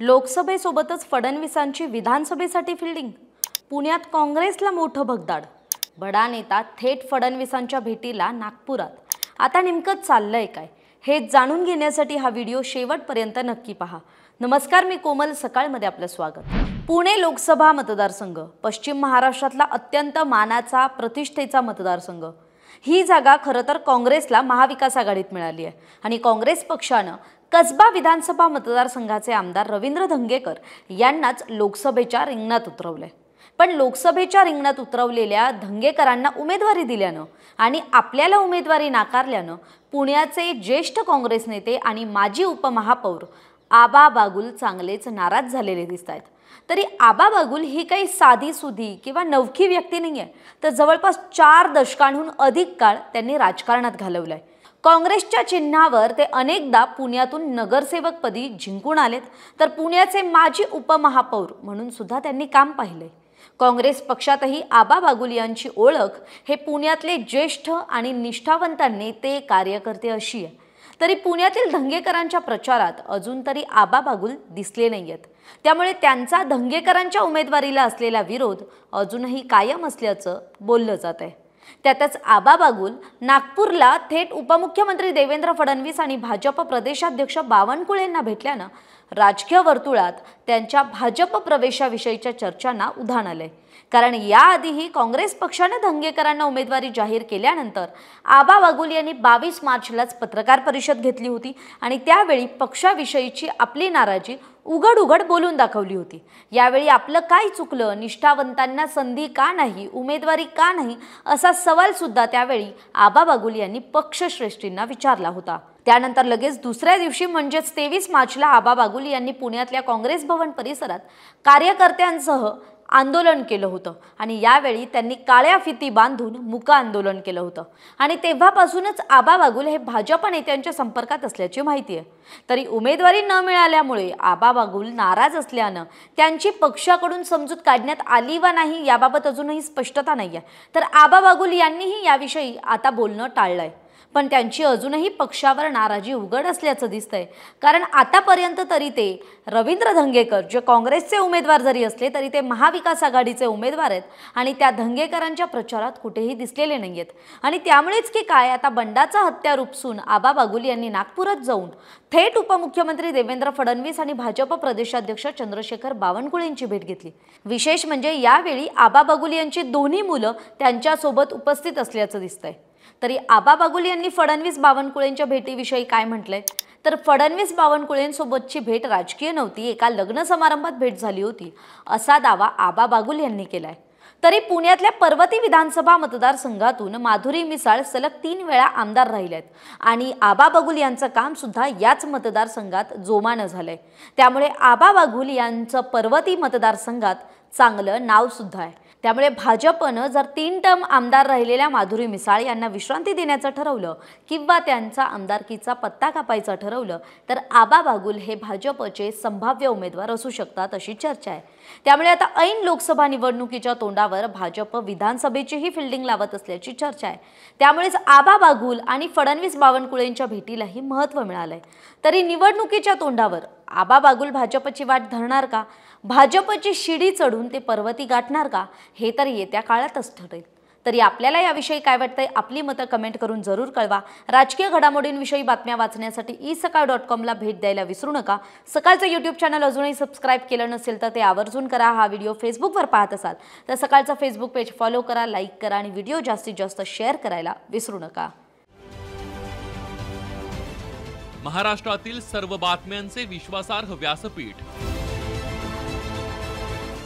लोकसभेसोबतच फडणवीसांची विधानसभेसाठी फिल्डिंग। पुण्यात काँग्रेसला मोठं भगदाड। बडा नेता थेट फडणवीसांच्या भेटीला नागपुरात। आता नेमकं चाललंय काय हे जाणून घेण्यासाठी हा व्हिडिओ शेवटपर्यंत नक्की पहा। नमस्कार, मी कोमल, सकाळमध्ये आपलं स्वागत। पुणे लोकसभा मतदारसंघ पश्चिम महाराष्ट्रातला अत्यंत मानाचा प्रतिष्ठेचा मतदारसंघ। ही जागा खरं तर काँग्रेसला महाविकास आघाडीत मिळाली आहे आणि काँग्रेस पक्षानं कसबा विधानसभा मतदारसंघाचे आमदार रवींद्र धंगेकर यांनाच लोकसभेच्या रिंगणात उतरवले। पण लोकसभेच्या रिंगणात उतरवलेल्या धंगेकरांना उमेदवारी दिल्यानं आणि आपल्याला उमेदवारी नाकारल्यानं पुण्याचे ज्येष्ठ काँग्रेस नेते आणि माजी उपमहापौर आबा बागुल चांगलेच नाराज झालेले दिसतात। तरी आबा बागुल ही काही साधी सुधी किंवा नवखी व्यक्ती नाहीये, तर जवळपास 4 दशकांहून अधिक काळ त्यांनी राजकारणात घालवलाय। काँग्रेसच्या चिन्हावर ते अनेकदा पुण्यातून नगरसेवकपदी जिंकून आलेत, तर पुण्याचे माजी उपमहापौर म्हणून सुद्धा त्यांनी काम पाहिलंय। काँग्रेस पक्षातही आबा बागुल यांची ओळख हे पुण्यातले ज्येष्ठ आणि निष्ठावंत नेते कार्यकर्ते अशी आहे। तरी पुण्यातील धंगेकरांच्या प्रचारात अजून तरी आबा बागुल दिसले नाहीयेत, त्यामुळे त्यांचा धंगेकरांच्या उमेदवारीला असलेला विरोध अजूनही कायम असल्याचं बोललं जात आहे। त्यातच आबा बागुल नागपूरला थेट उपमुख्यमंत्री देवेंद्र फडणवीस आणि भाजप प्रदेशाध्यक्ष बावनकुळेंना भेटल्यानं राजकीय वर्तुळात त्यांच्या भाजप प्रवेशाविषयीच्या चर्चांना उधाण आलंय। कारण याआधीही काँग्रेस पक्षाने धंगेकरांना उमेदवारी जाहीर केल्यानंतर आबा बागुल यांनी 22 मार्चलाच पत्रकार परिषद घेतली होती आणि त्यावेळी पक्षाविषयीची आपली नाराजी उघड बोलून दाखवली होती। यावेळी आपलं काय चुकलं, निष्ठावंतांना संधी का नाही, उमेदवारी का नाही, असा सवाल सुद्धा त्यावेळी आबा बागुल यांनी पक्षश्रेष्ठींना विचारला होता। त्यानंतर लगेच दुसऱ्या दिवशी म्हणजेच 23 मार्चला आबा बागुल यांनी पुण्यातल्या काँग्रेस भवन परिसरात कार्यकर्त्यांसह आंदोलन केलं होतं आणि यावेळी त्यांनी काळ्या फिती बांधून मुक आंदोलन केलं होतं आणि तेव्हापासूनच आबा बागुल हे भाजप नेत्यांच्या संपर्कात असल्याची माहिती आहे। तरी उमेदवारी न मिळाल्यामुळे आबा बागुल नाराज असल्यानं त्यांची पक्षाकडून समजूत काढण्यात आली वा नाही याबाबत अजूनही स्पष्टता नाहीये। तर आबा बागुल यांनीही याविषयी आता बोलणं टाळलंय, पण त्यांची अजूनही पक्षावर नाराजी उघड असल्याचं दिसतंय। कारण आतापर्यंत तरी ते रवींद्र धंगेकर जे काँग्रेसचे उमेदवार जरी असले तरी ते महाविकास आघाडीचे उमेदवार आहेत आणि त्या धंगेकरांच्या प्रचारात कुठेही दिसलेले नाहीयेत। आणि त्यामुळेच की काय आता बंडाचा हत्यार उपसून आबा बागुल यांनी नागपुरात जाऊन थेट उपमुख्यमंत्री देवेंद्र फडणवीस आणि भाजप प्रदेशाध्यक्ष चंद्रशेखर बावनकुळेंची भेट घेतली। विशेष म्हणजे यावेळी आबा बागुल यांची दोन्ही मुलं त्यांच्यासोबत उपस्थित असल्याचं दिसतंय। तरी आबा बागुल यांनी फडणवीस बावनकुळेंच्या भेटीविषयी काय म्हटलंय, तर फडणवीस बावनकुळेंसोबतची भेट राजकीय नव्हती, एका लग्न समारंभात भेट झाली होती, असा दावा आबा बागुल यांनी केलाय। तरी पुण्यातल्या पर्वती विधानसभा मतदारसंघातून माधुरी मिसाळ सलग 3 वेळा आमदार राहिलेत आणि आबा बागुल यांचं काम सुद्धा याच मतदारसंघात जोमानं झालंय। त्यामुळे आबा बागुल यांचं पर्वती मतदारसंघात चांगलं नाव सुद्धा आहे। त्यामुळे भाजपनं जर 3 टर्म आमदार राहिलेल्या माधुरी मिसाळ यांना विश्रांती देण्याचं ठरवलं किंवा त्यांचा आमदारकीचा पत्ता कापायचा ठरवलं तर आबा बागुल हे भाजपचे संभाव्य उमेदवार असू शकतात अशी चर्चा आहे। त्यामुळे आता ऐन लोकसभा निवडणुकीच्या तोंडावर भाजप विधानसभेचीही फिल्डिंग लावत असल्याची चर्चा आहे। त्यामुळेच आबा बागुल आणि फडणवीस बावनकुळेंच्या भेटीलाही महत्त्व मिळालंय। तरी निवडणुकीच्या तोंडावर आबा बागुल भाजपची वाट धरणार का, भाजपची शिडी चढून ते पर्वती गाठणार का, हे तर येत्या काळातच ठरेल। तरी आपल्याला याविषयी काय वाटतंय, आपली मतं कमेंट करून जरूर कळवा। राजकीय घडामोडींविषयी बातम्या वाचण्यासाठी isakal.com ला भेट द्यायला विसरू नका। सकाळचं यूट्यूब चॅनल अजूनही सबस्क्राईब केलं नसेल तर ते आवर्जून करा। हा व्हिडिओ फेसबुकवर पाहत असाल तर सकाळचं फेसबुक पेज फॉलो करा, लाईक करा आणि व्हिडिओ जास्तीत जास्त शेअर करायला विसरू नका। महाराष्ट्रातील सर्व बातम्यांचे विश्वासार्ह व्यासपीठ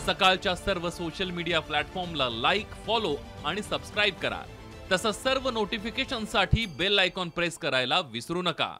सकाळच्या सर्व सोशल मीडिया प्लॅटफॉर्मला लाईक, फॉलो आणि सबस्क्राईब करा। तसंच सर्व नोटिफिकेशनसाठी बेल आयकॉन प्रेस करायला विसरू नका।